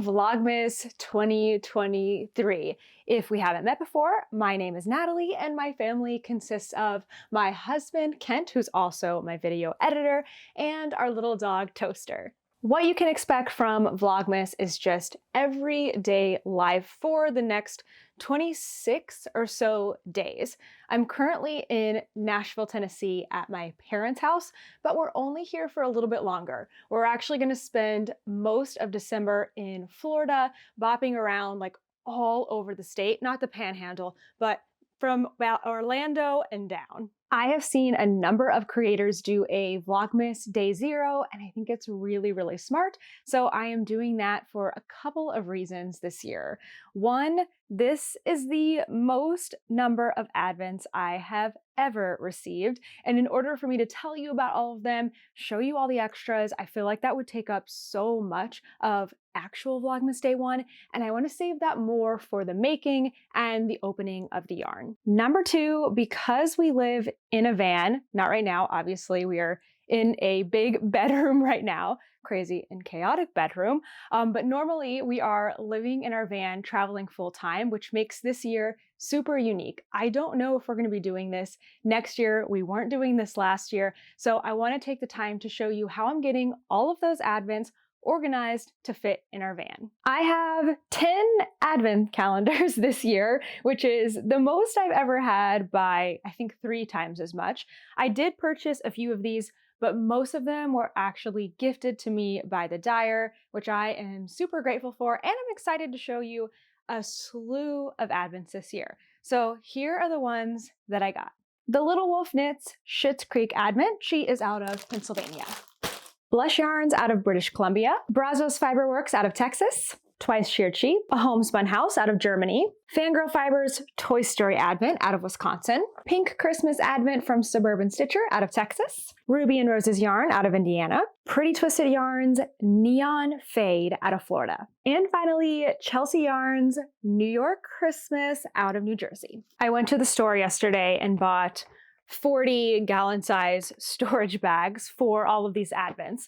Vlogmas 2023. If we haven't met before, my name is Natalie and my family consists of my husband, Kent, who's also my video editor, and our little dog, Toaster. What you can expect from Vlogmas is just everyday life for the next 26 or so days. I'm currently in Nashville, Tennessee at my parents' house, but we're only here for a little bit longer. We're actually going to spend most of December in Florida, bopping around like all over the state, not the panhandle, but from about Orlando and down. I have seen a number of creators do a Vlogmas Day Zero, and I think it's really, really smart. So I am doing that for a couple of reasons this year. One, this is the most number of advents I have ever received. And in order for me to tell you about all of them, show you all the extras, I feel like that would take up so much of actual Vlogmas Day 1, and I want to save that more for the making and the opening of the yarn. Number two, because we live in a van, not right now, obviously we are in a big bedroom right now, crazy and chaotic bedroom, but normally we are living in our van traveling full time, which makes this year super unique. I don't know if we're going to be doing this next year. We weren't doing this last year, so I want to take the time to show you how I'm getting all of those advents organized to fit in our van. I have 10 advent calendars this year, which is the most I've ever had by, I think, 3 times as much. I did purchase a few of these, but most of them were actually gifted to me by the dyer, which I am super grateful for, and I'm excited to show you a slew of advents this year. So here are the ones that I got. The Little Wolf Knits Schitt's Creek Advent. She is out of Pennsylvania. Blush Yarns out of British Columbia, Brazos Fiberworks out of Texas, Twice Sheared Sheep, A Homespun House out of Germany, Fangirl Fibers Toy Story Advent out of Wisconsin, Pink Christmas Advent from Suburban Stitcher out of Texas, Ruby and Roses Yarn out of Indiana, Pretty Twisted Yarns Neon Fade out of Florida, and finally Chelsea Yarns New York Christmas out of New Jersey. I went to the store yesterday and bought 40 gallon size storage bags for all of these advents.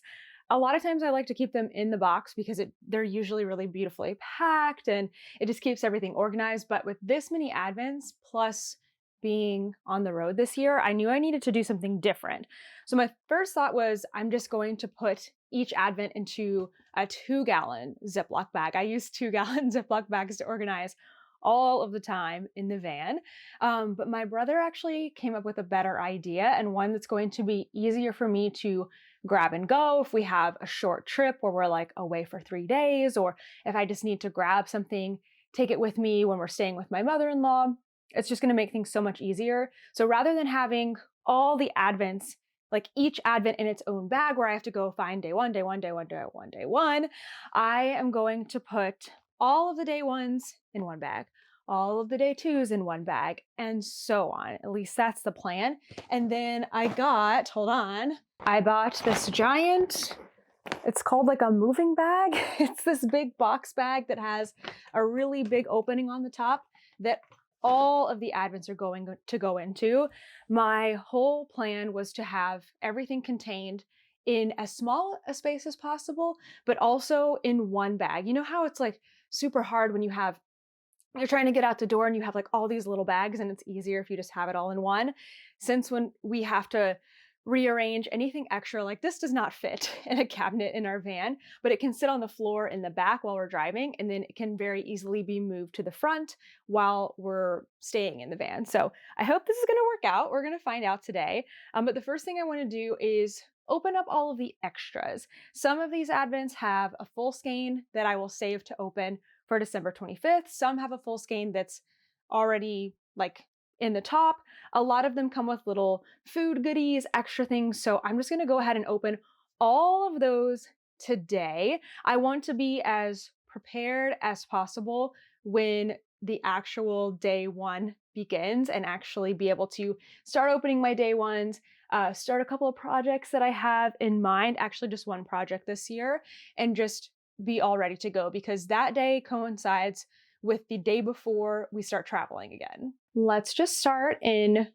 A lot of times I like to keep them in the box because they're usually really beautifully packed and it just keeps everything organized. But with this many advents, plus being on the road this year, I knew I needed to do something different. So my first thought was I'm just going to put each advent into a 2-gallon Ziploc bag. I use 2-gallon Ziploc bags to organize all of the time in the van. But my brother actually came up with a better idea, and one that's going to be easier for me to grab and go if we have a short trip where we're like away for 3 days, or if I just need to grab something, take it with me when we're staying with my mother-in-law. It's just going to make things so much easier. So rather than having all the advents, like each advent in its own bag where I have to go find day one, day one, day one, day one, day one, I am going to put all of the day ones in one bag, all of the day twos in one bag, and so on. At least that's the plan. And then I bought this giant, it's called like a moving bag. It's this big box bag that has a really big opening on the top that all of the advents are going to go into. My whole plan was to have everything contained in as small a space as possible, but also in one bag. You know how it's like super hard when you're trying to get out the door and you have like all these little bags, and it's easier if you just have it all in one. Since when we have to rearrange anything extra, like this does not fit in a cabinet in our van, but it can sit on the floor in the back while we're driving, and then it can very easily be moved to the front while we're staying in the van. So I hope this is going to work out. We're going to find out today. But the first thing I want to do is open up all of the extras. Some of these advents have a full skein that I will save to open for December 25th. Some have a full skein that's already like in the top. A lot of them come with little food goodies, extra things. So I'm just going to go ahead and open all of those today. I want to be as prepared as possible when the actual day one begins and actually be able to start opening my day ones, start a couple of projects that I have in mind, actually just one project this year, and just be all ready to go because that day coincides with the day before we start traveling again. Let's just start in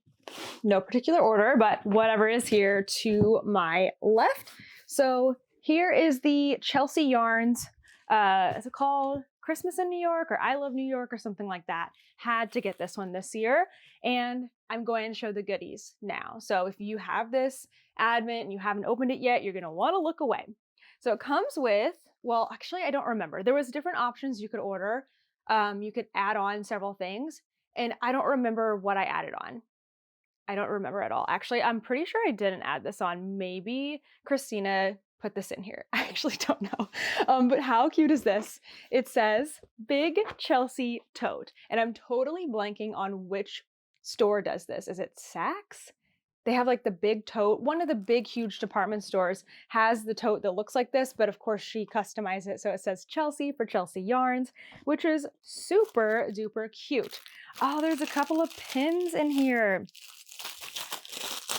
no particular order, but whatever is here to my left. So here is the Chelsea Yarns is it called Christmas in New York or I Love New York or something like that. Had to get this one this year, and I'm going to show the goodies now. So if you have this advent and you haven't opened it yet, you're gonna wanna look away. So it comes with, well, actually I don't remember. There was different options you could order. You could add on several things, and I don't remember what I added on. I don't remember at all. Actually, I'm pretty sure I didn't add this on. Maybe Christina put this in here. I actually don't know. But how cute is this? It says Big Chelsea Tote, and I'm totally blanking on which store does this. Is it Saks? They have like the big tote. One of the big, huge department stores has the tote that looks like this, but of course she customized it. So it says Chelsea for Chelsea Yarns, which is super duper cute. Oh, there's a couple of pins in here.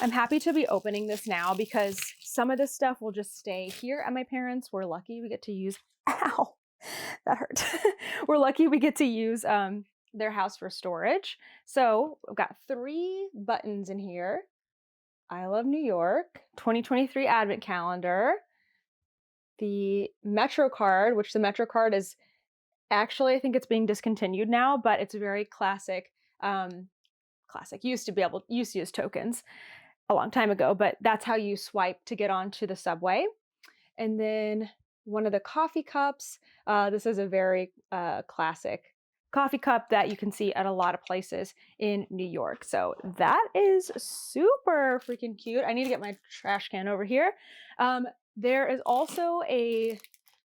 I'm happy to be opening this now because some of this stuff will just stay here at my parents'. We're lucky we get to use, ow, that hurt. We're lucky we get to use their house for storage. So I've got 3 buttons in here. I Love New York, 2023 Advent Calendar, the Metro card, which the Metro card is actually, I think it's being discontinued now, but it's a very classic, used to use tokens a long time ago, but that's how you swipe to get onto the subway. And then one of the coffee cups. This is a very classic coffee cup that you can see at a lot of places in New York. So that is super freaking cute. I need to get my trash can over here. There is also a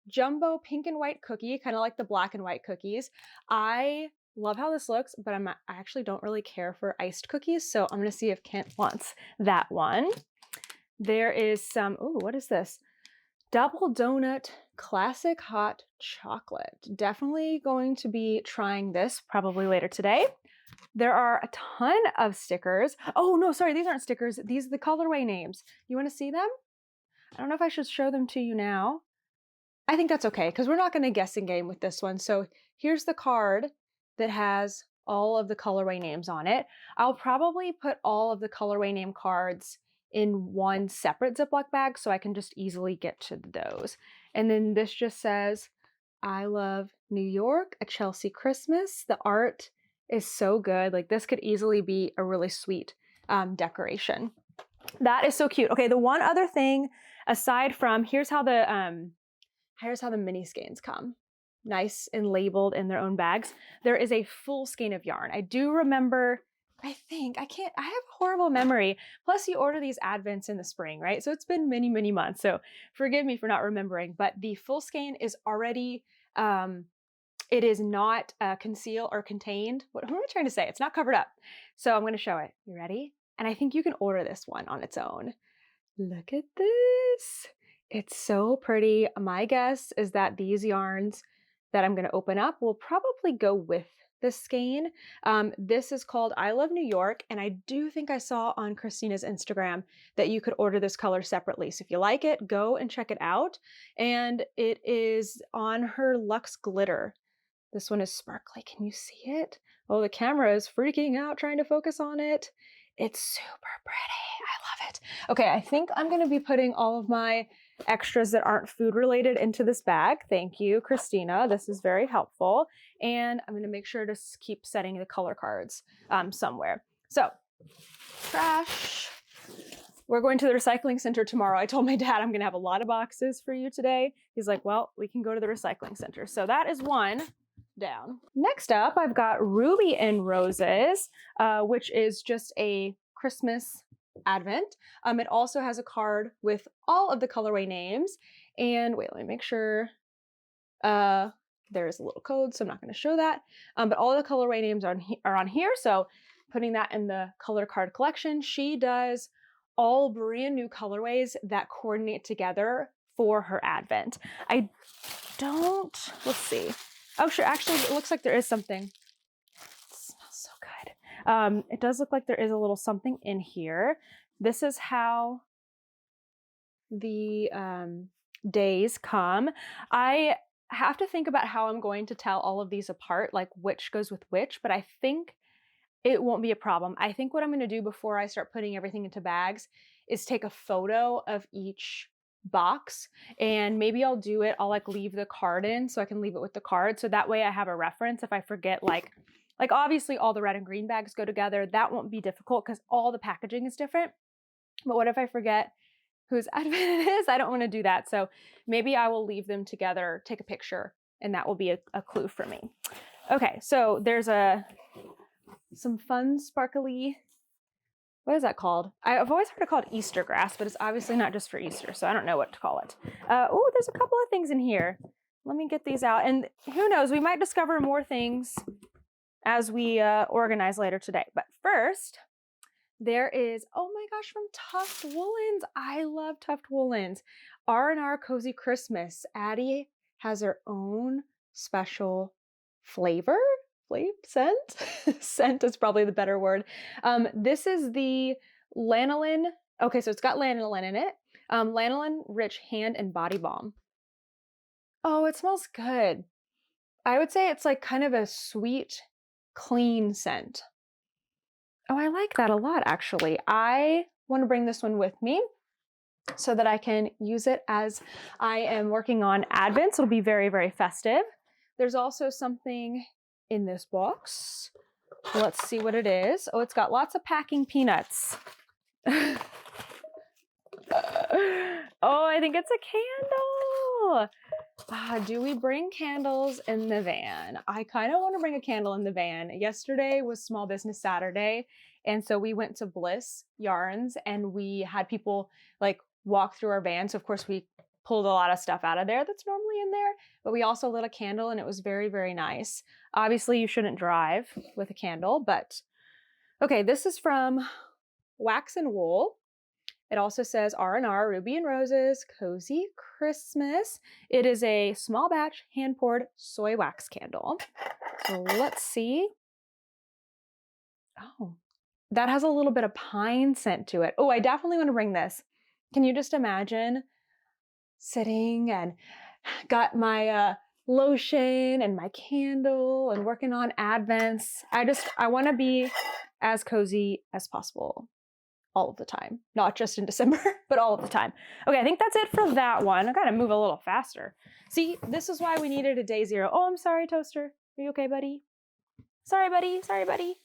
jumbo pink and white cookie, kind of like the black and white cookies. I love how this looks, but I actually don't really care for iced cookies, so I'm gonna see if Kent wants that one. There is some, oh, what is this? Double donut classic hot chocolate. Definitely going to be trying this probably later today. There are a ton of stickers. Oh no, sorry, these aren't stickers. These are the colorway names. You wanna see them? I don't know if I should show them to you now. I think that's okay, because we're not gonna guessing game with this one. So here's the card that has all of the colorway names on it. I'll probably put all of the colorway name cards in one separate Ziploc bag so I can just easily get to those. And then this just says, I Love New York, a Chelsea Christmas. The art is so good. Like this could easily be a really sweet decoration. That is so cute. Okay, the one other thing aside from, here's how the mini skeins come. Nice and labeled in their own bags. There is a full skein of yarn. I do remember, I have a horrible memory. Plus you order these advents in the spring, right? So it's been many, many months. So forgive me for not remembering, but the full skein is already, it is not concealed or contained. What am I trying to say? It's not covered up. So I'm gonna show it. You ready? And I think you can order this one on its own. Look at this. It's so pretty. My guess is that these yarns that I'm going to open up will probably go with this skein. This is called I Love New York, and I do think I saw on Christina's Instagram that you could order this color separately. So if you like it, go and check it out. And it is on her Luxe Glitter. This one is sparkly. Can you see it? Oh, the camera is freaking out trying to focus on it. It's super pretty. I love it. Okay, I think I'm going to be putting all of my extras that aren't food related into this bag. Thank you, Christina. This is very helpful. And I'm going to make sure to keep setting the color cards somewhere. So, trash. We're going to the recycling center tomorrow. I told my dad I'm going to have a lot of boxes for you today. He's like, well, we can go to the recycling center. So that is one down. Next up, I've got Ruby and Roses, which is just a Christmas advent. It also has a card with all of the colorway names. And wait, let me make sure. There's a little code, so I'm not going to show that. But all the colorway names are on here. So putting that in the color card collection. She does all brand new colorways that coordinate together for her advent. Let's see. Oh, sure. Actually, it looks like there is something. It smells so good. It does look like there is a little something in here. This is how the days come. I have to think about how I'm going to tell all of these apart, like which goes with which, but I think it won't be a problem. I think what I'm going to do before I start putting everything into bags is take a photo of each box, and maybe I'll do it. I'll like leave the card in so I can leave it with the card. So that way I have a reference if I forget, like obviously all the red and green bags go together. That won't be difficult because all the packaging is different. But what if I forget whose advent it is? I don't want to do that. So maybe I will leave them together, take a picture, and that will be a clue for me. Okay, so there's some fun sparkly, what is that called? I've always heard it called Easter grass, but it's obviously not just for Easter, so I don't know what to call it. Oh, there's a couple of things in here. Let me get these out, and who knows, we might discover more things as we organize later today. But first, there is, oh my gosh, from Tuft Woolens. I love Tuft Woolens. R&R Cozy Christmas. Addie has her own special flavor. Scent? Scent is probably the better word. This is the lanolin. Okay, so it's got lanolin in it. Lanolin Rich Hand and Body Balm. Oh, it smells good. I would say it's like kind of a sweet, clean scent. Oh, I like that a lot, actually. I want to bring this one with me so that I can use it as I am working on Advent. So it'll be very, very festive. There's also something in this box. Let's see what it is. Oh, it's got lots of packing peanuts. Oh, I think it's a candle. Do we bring candles in the van? I kind of want to bring a candle in the van. Yesterday was Small Business Saturday, and so we went to Bliss Yarns and we had people like walk through our van. So of course we pulled a lot of stuff out of there that's normally in there, but we also lit a candle and it was very, very nice. Obviously you shouldn't drive with a candle, but okay, this is from Wax and Wool. It also says R&R Ruby and Roses Cozy Christmas. It is a small batch hand-poured soy wax candle. So let's see. Oh, that has a little bit of pine scent to it. Oh, I definitely want to bring this. Can you just imagine sitting and got my lotion and my candle and working on Advents? I want to be as cozy as possible all of the time, not just in December, but all of the time. Okay, I think that's it for that one. I gotta move a little faster. See, this is why we needed a day zero. Oh, I'm sorry, Toaster. Are you okay, buddy? Sorry, buddy. Sorry, buddy.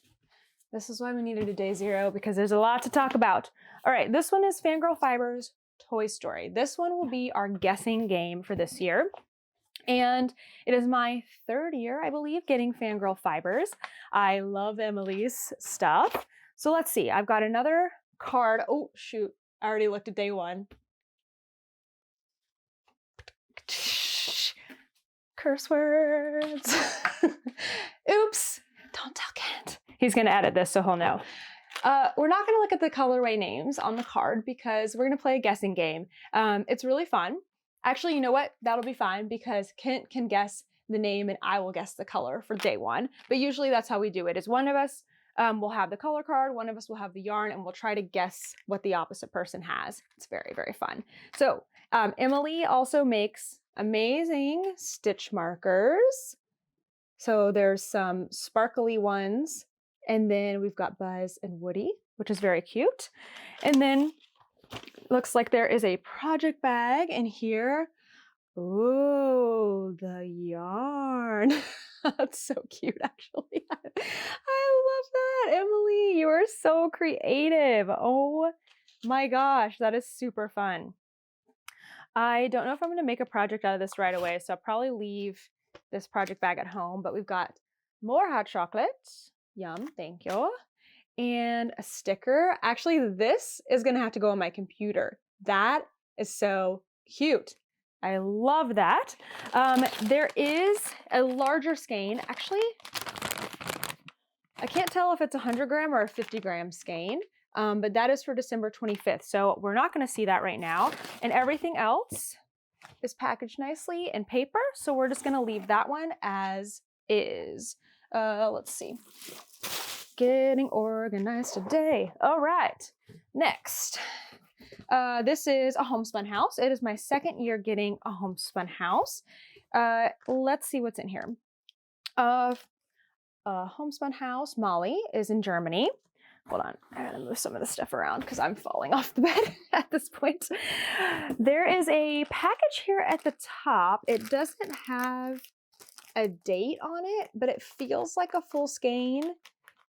This is why we needed a day zero, because there's a lot to talk about. All right, this one is Fangirl Fibers Toy Story. This one will be our guessing game for this year. And it is my 3rd year, I believe, getting Fangirl Fibers. I love Emily's stuff. So let's see, I've got another card. Oh, shoot. I already looked at day one. Curse words. Oops. Don't tell Kent. He's going to edit this so he'll know. We're not going to look at the colorway names on the card because we're going to play a guessing game. It's really fun. Actually, you know what? That'll be fine because Kent can guess the name and I will guess the color for day one. But usually that's how we do it, is one of us we'll have the color card, one of us will have the yarn, and we'll try to guess what the opposite person has. It's very, very fun. So Emily also makes amazing stitch markers. So there's some sparkly ones, and then we've got Buzz and Woody, which is very cute. And then looks like there is a project bag in here. Oh, the yarn. That's so cute, actually. I love that. Emily, you are so creative. Oh my gosh, that is super fun. I don't know if I'm going to make a project out of this right away, so I'll probably leave this project bag at home, but we've got more hot chocolate. Yum, thank you. And a sticker. Actually, this is going to have to go on my computer. That is so cute. I love that. There is a larger skein. Actually, I can't tell if it's a 100 gram or a 50 gram skein, but that is for December 25th. So we're not going to see that right now. And everything else is packaged nicely in paper. So we're just going to leave that one as is. Let's see. Getting organized today. All right. Next. This is a homespun house. It is my 2nd year getting a homespun house. Let's see what's in here. Homespun house, Molly, is in Germany. hold on, I gotta move some of the stuff around because I'm falling off the bed at this point. There is a package here at the top. It doesn't have a date on it, but it feels like a full skein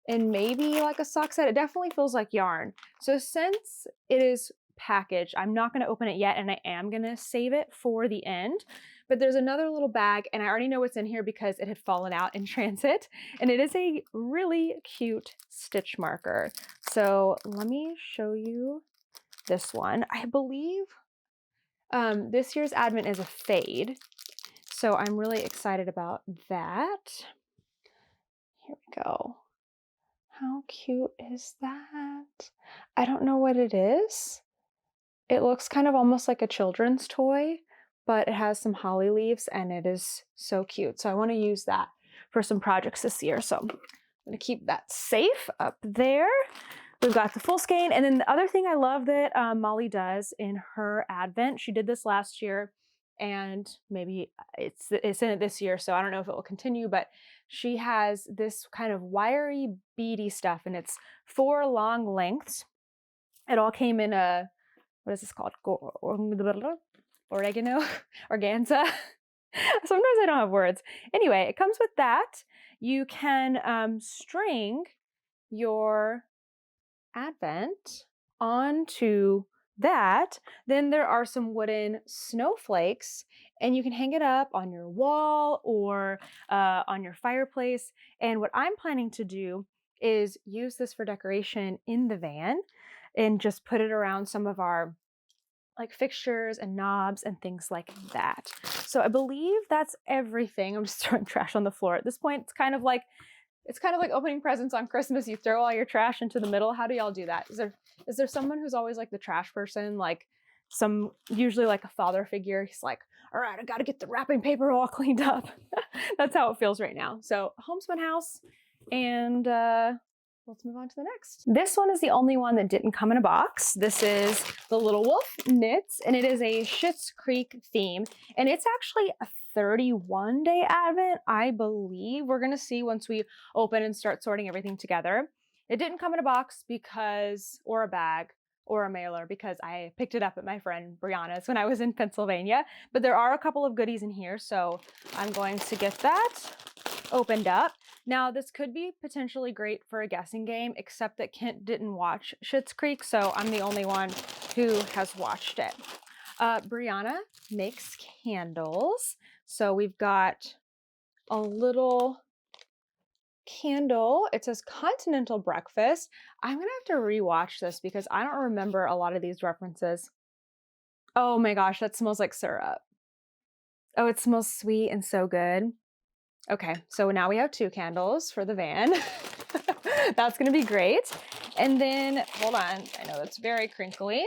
and maybe like a sock set. It definitely feels like yarn. So since it is packaged, I'm not going to open it yet, and I am going to save it for the end. But there's another little bag, and I already know what's in here because it had fallen out in transit, and it is a really cute stitch marker. So let me show you this one. I believe this year's Advent is a fade, so I'm really excited about that. Here we go. How cute is that? I don't know what it is. It looks kind of almost like a children's toy, but it has some holly leaves and it is so cute. So I want to use that for some projects this year. So I'm going to keep that safe up there. We've got the full skein. And then the other thing I love that Molly does in her Advent, she did this last year and maybe it's in it this year. So I don't know if it will continue, but she has this kind of wiry beady stuff and it's 4 long lengths. It all came in a, what is this called? Oregano? Organza? Sometimes I don't have words. Anyway, it comes with that. You can string your Advent onto that. Then there are some wooden snowflakes and you can hang it up on your wall or on your fireplace. And what I'm planning to do is use this for decoration in the van and just put it around some of our like fixtures and knobs and things like that. So I believe that's everything. I'm just throwing trash on the floor at this point. It's kind of like opening presents on Christmas. You throw all your trash into the middle. How do y'all do that? Is there someone who's always like the trash person? Like usually like a father figure. He's like, all right, I got to get the wrapping paper all cleaned up. That's how it feels right now. So homespun house, and let's move on to the next. This one is the only one that didn't come in a box. This is the Little Wolf Knits, and it is a Schitt's Creek theme, and it's actually a 31-day Advent, I believe. We're gonna see once we open and start sorting everything together. It didn't come in a box or a bag or a mailer because I picked it up at my friend Brianna's when I was in Pennsylvania, but there are a couple of goodies in here, so I'm going to get that opened up. Now, this could be potentially great for a guessing game, except that Kent didn't watch Schitt's Creek, so I'm the only one who has watched it. Brianna makes candles. So we've got a little candle. It says Continental Breakfast. I'm going to have to rewatch this because I don't remember a lot of these references. Oh my gosh, that smells like syrup. Oh, it smells sweet and so good. Okay, so now we have 2 candles for the van. That's going to be great. And then, hold on, I know it's very crinkly.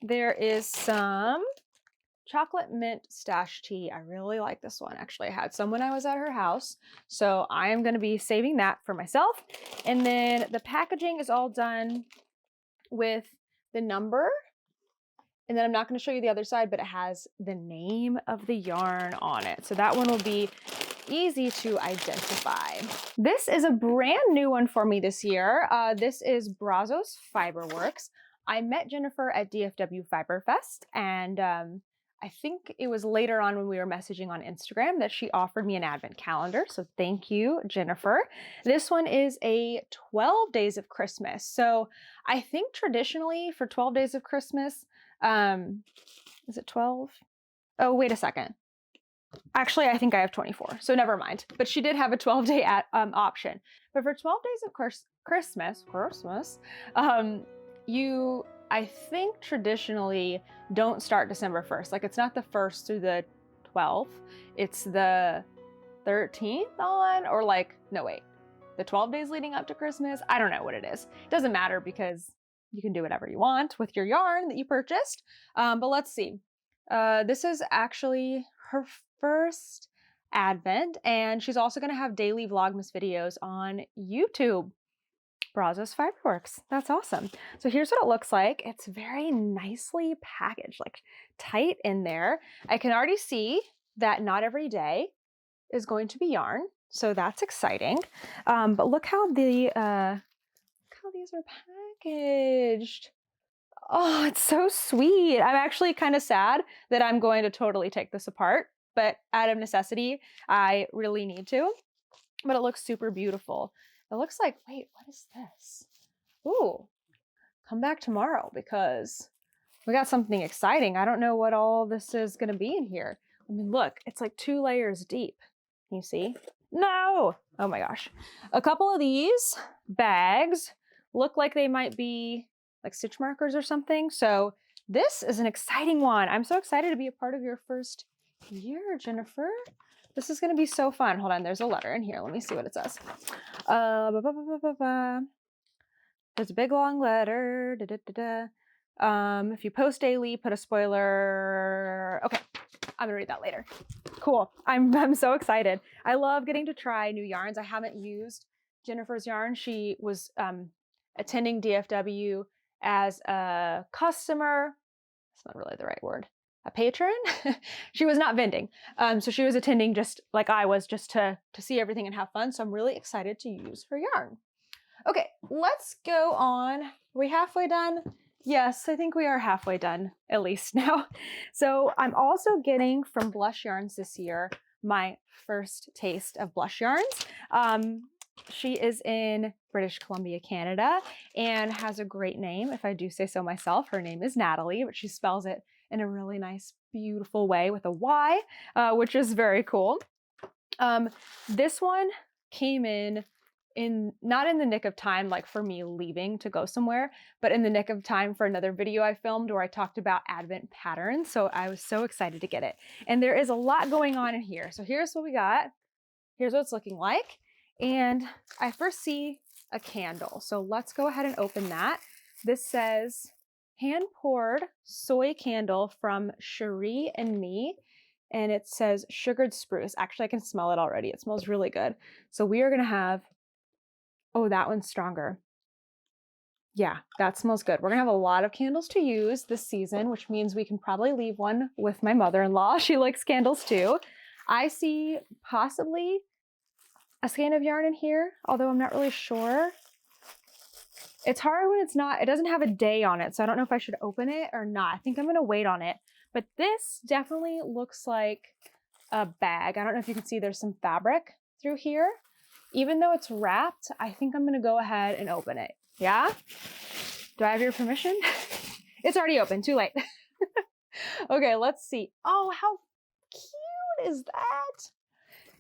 There is some chocolate mint stash tea. I really like this one. Actually, I had some when I was at her house, so I am going to be saving that for myself. And then the packaging is all done with the number. And then I'm not going to show you the other side, but it has the name of the yarn on it. So that one will be easy to identify. This is a brand new one for me this year. This is Brazos Fiberworks. I met Jennifer at DFW Fiber Fest, and I think it was later on when we were messaging on Instagram that she offered me an Advent calendar. So thank you, Jennifer. This one is a 12 days of Christmas. So I think traditionally for 12 days of Christmas, is it 12? Oh, wait a second. Actually, I think I have 24, so never mind. But she did have a 12-day option. But for 12 days of Christmas, you, I think traditionally don't start December 1st. Like it's not the 1st through the 12th. It's the 13th on, or like, no wait, the 12 days leading up to Christmas. I don't know what it is. It doesn't matter because you can do whatever you want with your yarn that you purchased. But let's see. This is actually her first Advent, and she's also going to have daily Vlogmas videos on YouTube. Brazos Fiberworks. That's awesome. So here's what it looks like. It's very nicely packaged, like tight in there. I can already see that not every day is going to be yarn, so that's exciting. But look how the these are packaged. Oh, it's so sweet. I'm actually kind of sad that I'm going to totally take this apart, but out of necessity, I really need to. But it looks super beautiful. It looks like, wait, what is this? Ooh, come back tomorrow because we got something exciting. I don't know what all this is going to be in here. I mean, look, it's like 2 layers deep. Can you see? No! Oh my gosh. A couple of these bags look like they might be like stitch markers or something. So this is an exciting one. I'm so excited to be a part of your first year, Jennifer. This is going to be so fun. Hold on, there's a letter in here. Let me see what it says. There's a big long letter. If you post daily, put a spoiler. Okay, I'm gonna read that later. Cool. I'm so excited. I love getting to try new yarns. I haven't used Jennifer's yarn. She was attending DFW as a customer. That's not really the right word. A patron. She was not vending. So she was attending just like I was, just to see everything and have fun. So I'm really excited to use her yarn. Okay, let's go on. Are we halfway done? Yes, I think we are halfway done, at least now. So I'm also getting from Blush Yarns this year my first taste of blush yarns. She is in British Columbia, Canada, and has a great name, if I do say so myself. Her name is Natalie, but she spells it in a really nice, beautiful way with a Y, which is very cool. This one came in not in the nick of time, like for me leaving to go somewhere, but in the nick of time for another video I filmed where I talked about Advent patterns. So I was so excited to get it. And there is a lot going on in here. So here's what we got. Here's what it's looking like. And I first see a candle. So let's go ahead and open that. This says hand poured soy candle from Cherie and Me. And it says sugared spruce. Actually, I can smell it already. It smells really good. So we are going to have, oh, that one's stronger. Yeah, that smells good. We're gonna have a lot of candles to use this season, which means we can probably leave one with my mother-in-law. She likes candles too. I see possibly a skein of yarn in here, although I'm not really sure. It's hard when it doesn't have a day on it, so I don't know if I should open it or not. I think I'm gonna wait on it. But this definitely looks like a bag. I don't know if you can see there's some fabric through here. Even though it's wrapped, I think I'm gonna go ahead and open it. Yeah? Do I have your permission? It's already open, too late. Okay, let's see. Oh, how cute is that?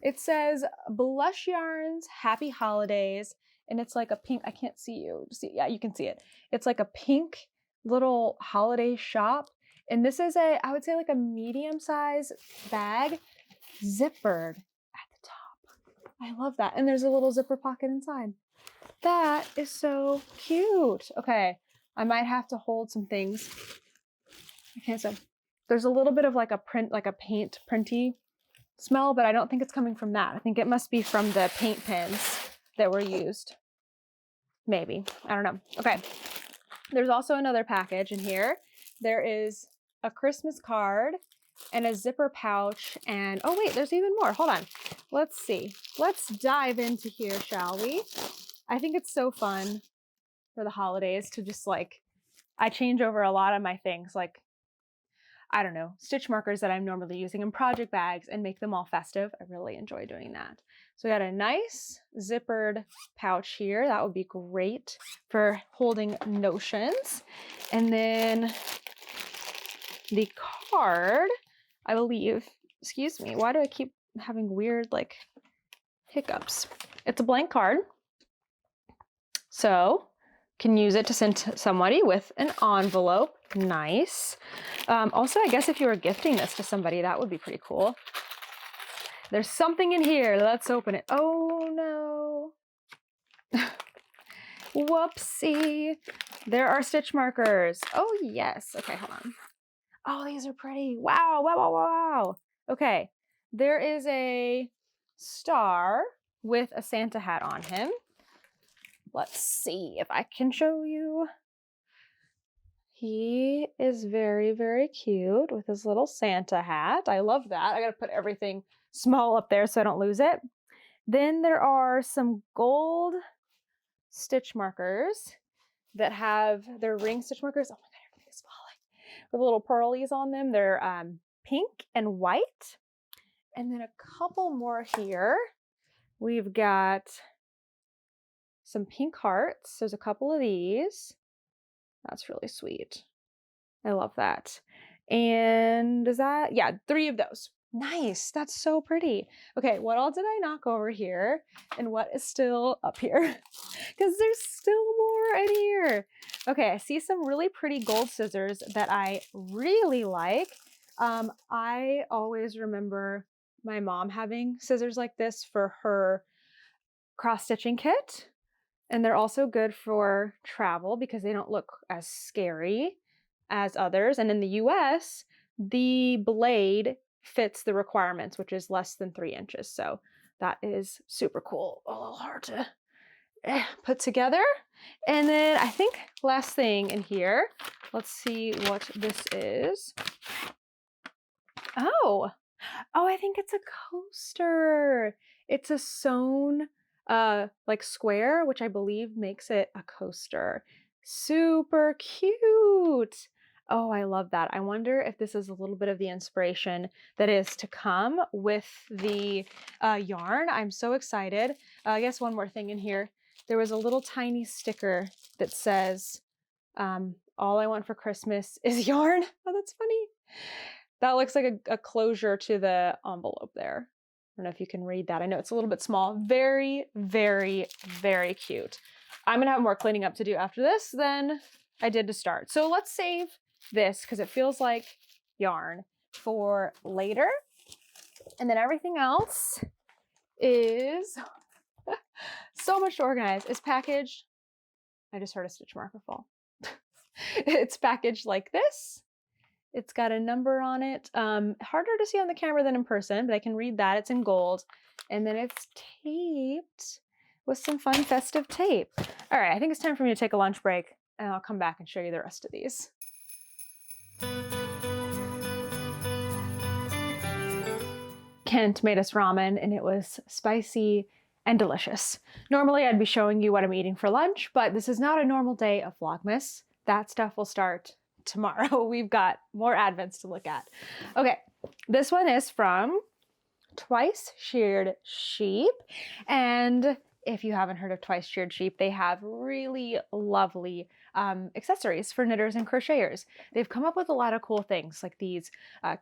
It says Blush Yarns Happy Holidays, and it's like a pink, I can't see you. Yeah, you can see it. It's like a pink little holiday shop. And this is I would say like a medium size bag, zippered at the top. I love that. And there's a little zipper pocket inside. That is so cute. Okay, I might have to hold some things. Okay, so there's a little bit of like a print, like a paint printy smell, but I don't think it's coming from that. I think it must be from the paint pens that were used. Maybe, I don't know. Okay, there's also another package in here. There is a Christmas card and a zipper pouch, and oh wait, there's even more. Hold on. Let's see. Let's dive into here, shall we? I think it's so fun for the holidays to just like, I change over a lot of my things, like, I don't know, stitch markers that I'm normally using in project bags and make them all festive. I really enjoy doing that. So we got a nice zippered pouch here. That would be great for holding notions. And then the card, I believe, excuse me, why do I keep having weird like hiccups? It's a blank card. So can use it to send to somebody with an envelope. Nice. Also, I guess if you were gifting this to somebody, that would be pretty cool. There's something in here. Let's open it. Oh no. Whoopsie. There are stitch markers. Oh yes. Okay, hold on. Oh, these are pretty. Wow, wow, wow, wow. Okay, there is a star with a Santa hat on him. Let's see if I can show you. He is very, very cute with his little Santa hat. I love that. I gotta put everything small up there so I don't lose it. Then there are some gold stitch markers that have their ring stitch markers. Oh my God, everything is falling. With little pearlies on them. They're pink and white. And then a couple more here. We've got some pink hearts. There's a couple of these. That's really sweet. I love that. And is that, yeah, 3 of those. Nice. That's so pretty. Okay, what all did I knock over here? And what is still up here? Because there's still more in here. Okay, I see some really pretty gold scissors that I really like. I always remember my mom having scissors like this for her cross-stitching kit. And they're also good for travel because they don't look as scary as others. And in the US, the blade fits the requirements, which is less than 3 inches. So that is super cool. A little hard to put together. And then I think last thing in here, let's see what this is. Oh, I think it's a coaster. It's a sewn like square, which I believe makes it a coaster. Super cute. Oh, I love that. I wonder if this is a little bit of the inspiration that is to come with the yarn. I'm so excited. I guess one more thing in here. There was a little tiny sticker that says, all I want for Christmas is yarn. Oh, that's funny. That looks like a closure to the envelope there. I don't know if you can read that. I know it's a little bit small. Very, very, very cute. I'm gonna have more cleaning up to do after this than I did to start. So let's save this because it feels like yarn for later. And then everything else is so much to organize. It's packaged. I just heard a stitch marker fall. It's packaged like this. It's got a number on it. Harder to see on the camera than in person, but I can read that. It's in gold. And then it's taped with some fun festive tape. All right, I think it's time for me to take a lunch break, and I'll come back and show you the rest of these. Kent made us ramen, and it was spicy and delicious. Normally, I'd be showing you what I'm eating for lunch, but this is not a normal day of Vlogmas. That stuff will start tomorrow. We've got more advents to look at. Okay, this one is from Twice Sheared Sheep. And if you haven't heard of Twice Sheared Sheep, they have really lovely accessories for knitters and crocheters. They've come up with a lot of cool things like these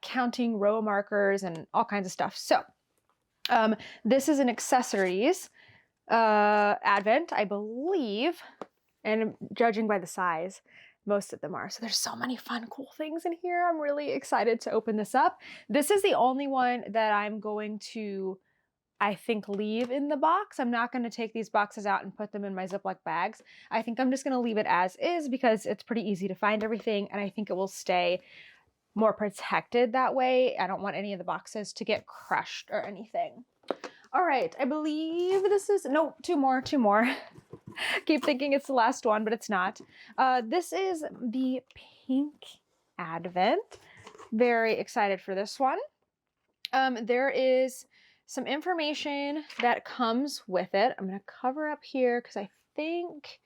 counting row markers and all kinds of stuff. So this is an accessories advent, I believe, and judging by the size, most of them are. So there's so many fun, cool things in here. I'm really excited to open this up. This is the only one that I'm going to, I think, leave in the box. I'm not going to take these boxes out and put them in my Ziploc bags. I think I'm just going to leave it as is because it's pretty easy to find everything, and I think it will stay more protected that way. I don't want any of the boxes to get crushed or anything. All right, I believe this is, no, two more. Keep thinking it's the last one, but it's not. This is the pink advent. Very excited for this one. There is some information that comes with it. I'm gonna cover up here because I think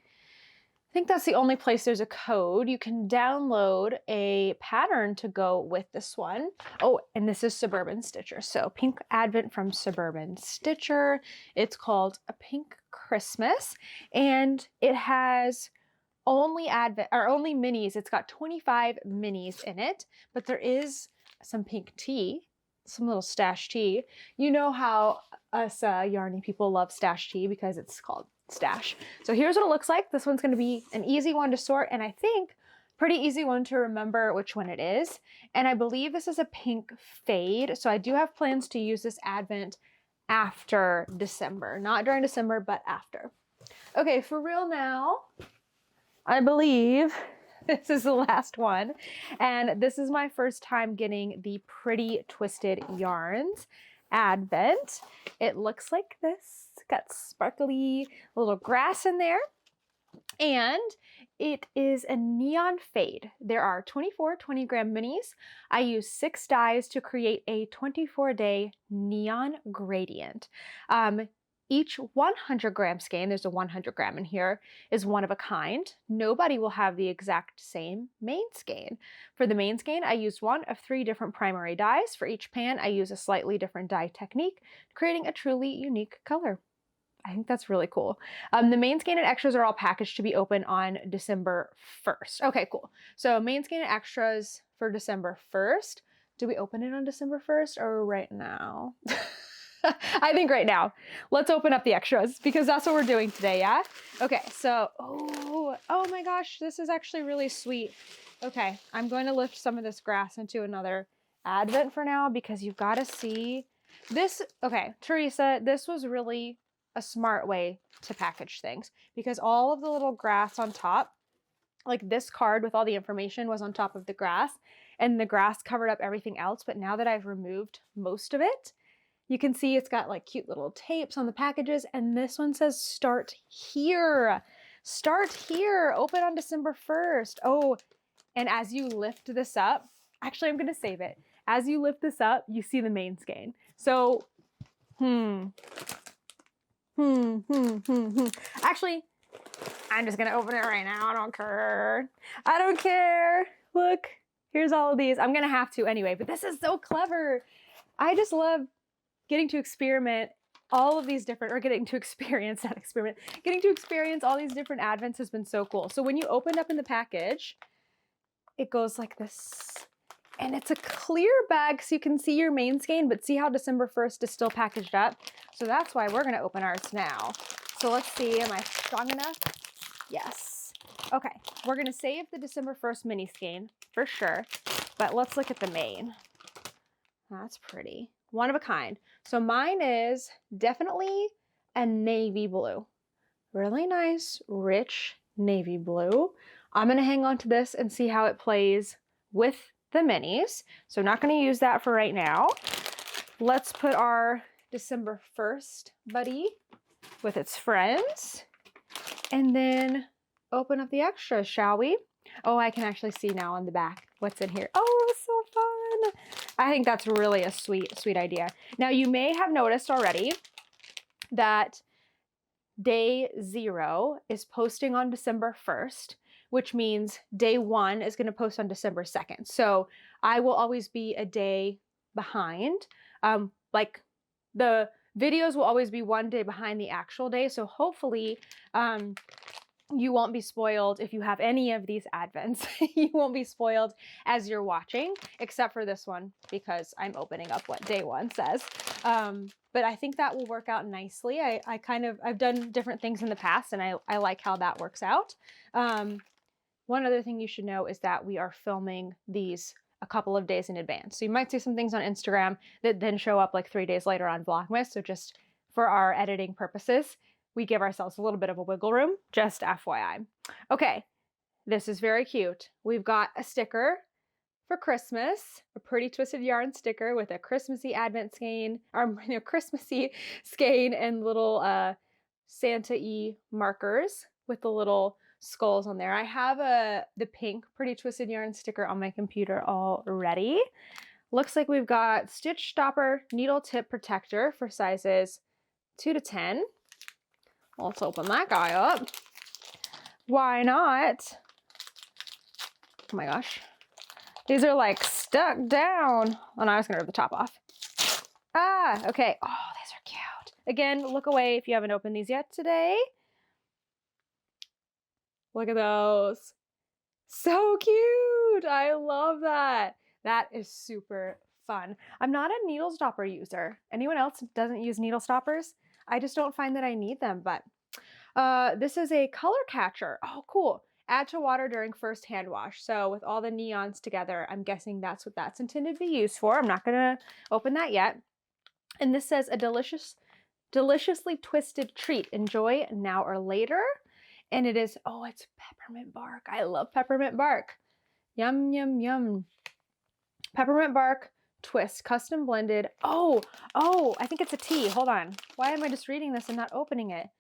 that's the only place there's a code. You can download a pattern to go with this one. Oh, and this is Suburban Stitcher. So pink advent from Suburban Stitcher. It's called A Pink Christmas, and it has only advent or only minis. It's got 25 minis in it, but there is some pink tea, some little stash tea. You know how us yarny people love stash tea because it's called stash. So here's what it looks like. This one's going to be an easy one to sort, and I think pretty easy one to remember which one it is. And I believe this is a pink fade. So I do have plans to use this advent after December, not during December, but after. Okay, for real now, I believe this is the last one. And this is my first time getting the Pretty Twisted Yarns advent. It looks like this. It's got sparkly little grass in there, and it is a neon fade. There are 24 20-gram minis. I use 6 dyes to create a 24-day neon gradient. Each 100-gram skein, there's a 100-gram in here, is one of a kind. Nobody will have the exact same main skein. For the main skein, I used one of 3 different primary dyes. For each pan, I use a slightly different dye technique, creating a truly unique color. I think that's really cool. The main skein and extras are all packaged to be open on December 1st. Okay, cool. So main skein and extras for December 1st. Do we open it on December 1st or right now? I think right now. Let's open up the extras because that's what we're doing today, yeah? Okay, so, oh my gosh, this is actually really sweet. Okay, I'm going to lift some of this grass into another advent for now because you've got to see this. Okay, Teresa, this was really a smart way to package things because all of the little grass on top, like this card with all the information was on top of the grass and the grass covered up everything else. But now that I've removed most of it, you can see it's got like cute little tapes on the packages. And this one says start here. Start here. Open on December 1st. Oh, and as you lift this up, actually, I'm going to save it. As you lift this up, you see the main skein. So, Actually, I'm just going to open it right now. I don't care. I don't care. Look, here's all of these. I'm going to have to anyway, but this is so clever. I just love getting to experiment all of these different, or getting to experience, not experiment, getting to experience all these different advents has been so cool. So when you open up in the package, it goes like this. And it's a clear bag so you can see your main skein, but see how December 1st is still packaged up? So that's why we're gonna open ours now. So let's see, am I strong enough? Yes. Okay, we're gonna save the December 1st mini skein for sure, but let's look at the main. That's pretty. One of a kind. So mine is definitely a navy blue. Really nice, rich navy blue. I'm gonna hang on to this and see how it plays with the minis. So I'm not going to use that for right now. Let's put our December 1st buddy with its friends and then open up the extras, shall we? Oh, I can actually see now on the back what's in here. Oh, so fun. I think that's really a sweet, sweet idea. Now you may have noticed already that day 0 is posting on December 1st. Which means day 1 is going to post on December 2nd. So I will always be a day behind. Like the videos will always be one day behind the actual day. So hopefully you won't be spoiled if you have any of these advents. You won't be spoiled as you're watching, except for this one because I'm opening up what day 1 says. But I think that will work out nicely. I've done different things in the past and I like how that works out. One other thing you should know is that we are filming these a couple of days in advance. So you might see some things on Instagram that then show up like 3 days later on Vlogmas. So just for our editing purposes, we give ourselves a little bit of a wiggle room, just FYI. Okay, this is very cute. We've got a sticker for Christmas, a pretty twisted yarn sticker with a Christmassy advent skein, or Christmassy skein and little Santa-y markers with the little skulls on there. I have the pink pretty twisted yarn sticker on my computer already. Looks like we've got stitch stopper needle tip protector for sizes 2 to 10. Let's open that guy up. Why not? Oh my gosh. These are like stuck down. Oh no, I was gonna rip the top off. Ah, okay. Oh, these are cute. Again, look away if you haven't opened these yet today. Look at those. So cute. I love that. That is super fun. I'm not a needle stopper user. Anyone else doesn't use needle stoppers? I just don't find that I need them, but this is a color catcher. Oh, cool. Add to water during first hand wash. So with all the neons together, I'm guessing that's what that's intended to be used for. I'm not gonna open that yet. And this says a deliciously twisted treat. Enjoy now or later. And it is, oh, it's peppermint bark. I love peppermint bark. Yum, yum, yum. Peppermint bark twist, custom blended. Oh, I think it's a tea. Hold on. Why am I just reading this and not opening it?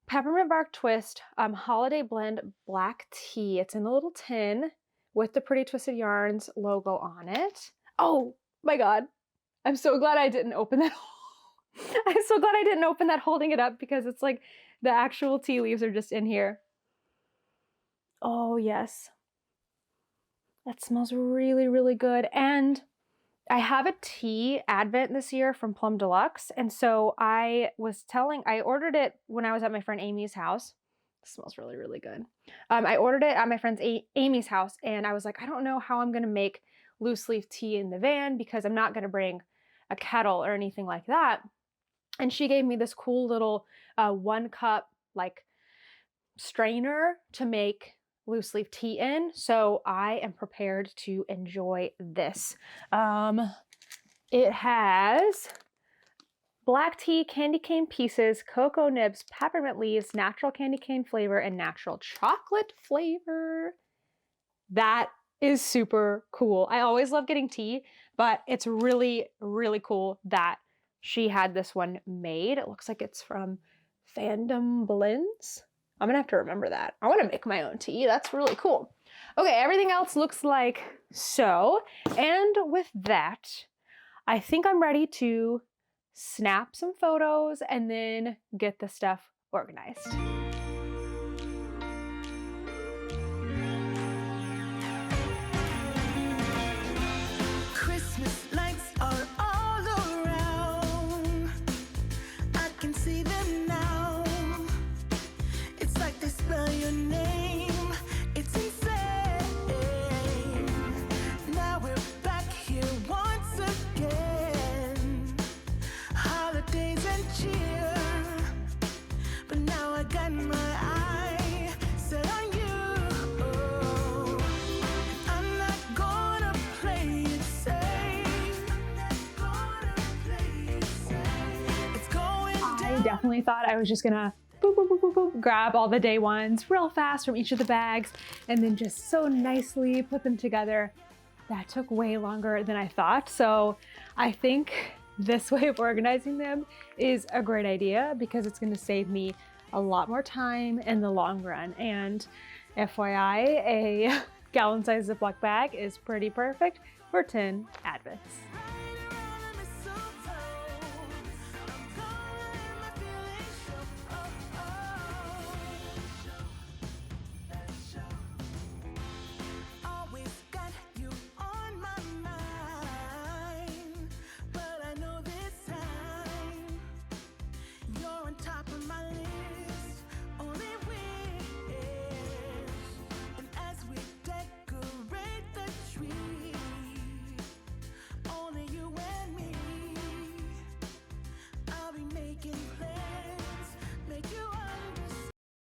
Peppermint bark twist, holiday blend black tea. It's in a little tin with the Pretty Twisted Yarns logo on it. Oh my God. I'm so glad I didn't open that. I'm so glad I didn't open that holding it up because it's like the actual tea leaves are just in here. Oh yes. That smells really, really good. And I have a tea advent this year from Plum Deluxe. And so I ordered it when I was at my friend Amy's house. It smells really, really good. I ordered it at my friend's Amy's house, and I was like, I don't know how I'm gonna make loose leaf tea in the van because I'm not gonna bring a kettle or anything like that. And she gave me this cool little 1 cup like strainer to make loose leaf tea in. So I am prepared to enjoy this. It has black tea, candy cane pieces, cocoa nibs, peppermint leaves, natural candy cane flavor, and natural chocolate flavor. That is super cool. I always love getting tea, but it's really, really cool that she had this one made. It looks like it's from Fandom Blends. I'm gonna have to remember that. I wanna make my own tea. That's really cool. Okay, everything else looks like so. And with that, I think I'm ready to snap some photos and then get the stuff organized. Christmas lights are all around. I can see them now. It's like they spell your name. It's insane. Now we're back here once again. Holidays and cheer. But now I got my eye set on you. I'm not gonna play it safe. It's going down. I definitely thought I was just gonna boop, boop, boop, boop, boop, grab all the day ones real fast from each of the bags and then just so nicely put them together. That took way longer than I thought. So I think this way of organizing them is a great idea because it's gonna save me a lot more time in the long run. And FYI, a gallon-sized Ziploc bag is pretty perfect for 10 advents.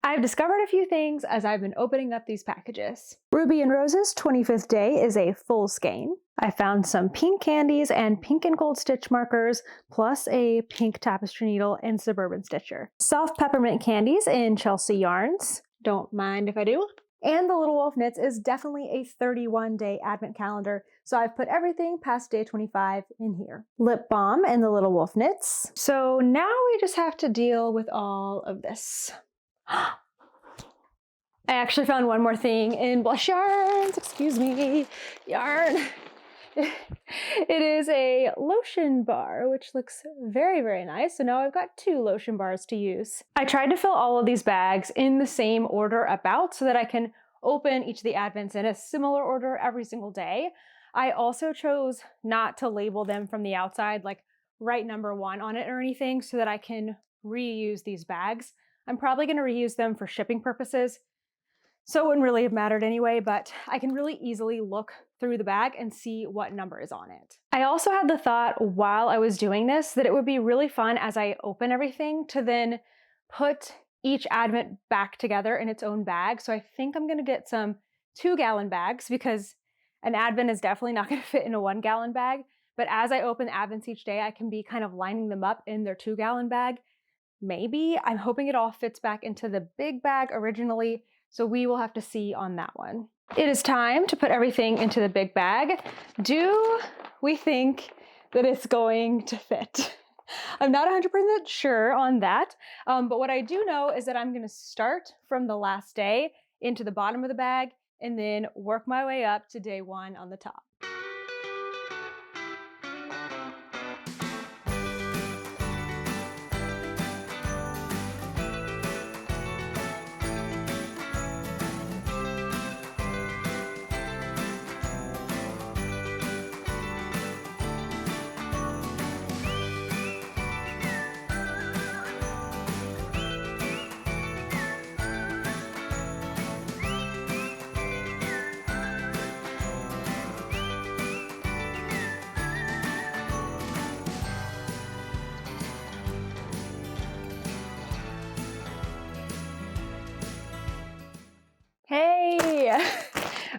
I've discovered a few things as I've been opening up these packages. Ruby and Rose's 25th Day is a full skein. I found some pink candies and pink and gold stitch markers, plus a pink tapestry needle and Suburban Stitcher. Soft peppermint candies in Chelsea Yarns. Don't mind if I do. And the Little Wolf Knits is definitely a 31-day advent calendar, so I've put everything past day 25 in here. Lip balm and the Little Wolf Knits. So now we just have to deal with all of this. I actually found one more thing in Blush Yarns, excuse me, yarn. It is a lotion bar, which looks very, very nice. So now I've got 2 lotion bars to use. I tried to fill all of these bags in the same order about so that I can open each of the advents in a similar order every single day. I also chose not to label them from the outside, like write number 1 on it or anything, so that I can reuse these bags. I'm probably going to reuse them for shipping purposes, so it wouldn't really have mattered anyway, but I can really easily look through the bag and see what number is on it. I also had the thought while I was doing this that it would be really fun as I open everything to then put each advent back together in its own bag. So I think I'm going to get some 2-gallon bags because an advent is definitely not going to fit in a 1-gallon bag. But as I open the advents each day, I can be kind of lining them up in their 2-gallon bag. Maybe. I'm hoping it all fits back into the big bag originally, so we will have to see on that one. It is time to put everything into the big bag. Do we think that it's going to fit? I'm not 100% sure on that, but what I do know is that I'm going to start from the last day into the bottom of the bag and then work my way up to day 1 on the top.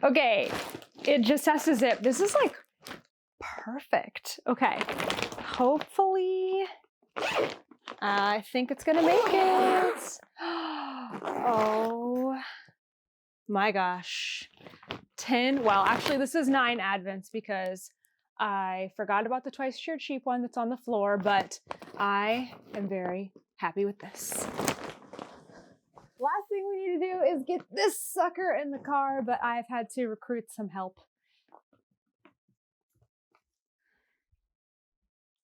Okay, it just has to zip. This is like perfect. Okay, hopefully, I think it's gonna make it. Oh my gosh. 10, well, actually this is 9 advents because I forgot about the twice shirred sheep one that's on the floor, but I am very happy with this. Last thing we need to do is get this sucker in the car, but I've had to recruit some help.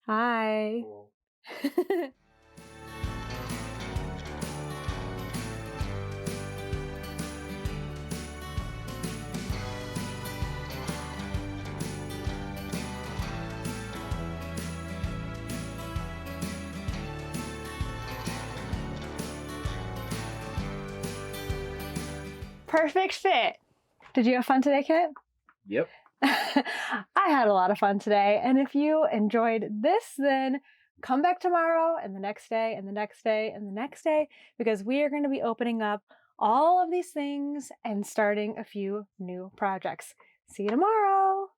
Hi. Cool. Perfect fit. Did you have fun today, Kit? Yep. I had a lot of fun today, and if you enjoyed this, then come back tomorrow and the next day and the next day and the next day, because we are going to be opening up all of these things and starting a few new projects. See you tomorrow.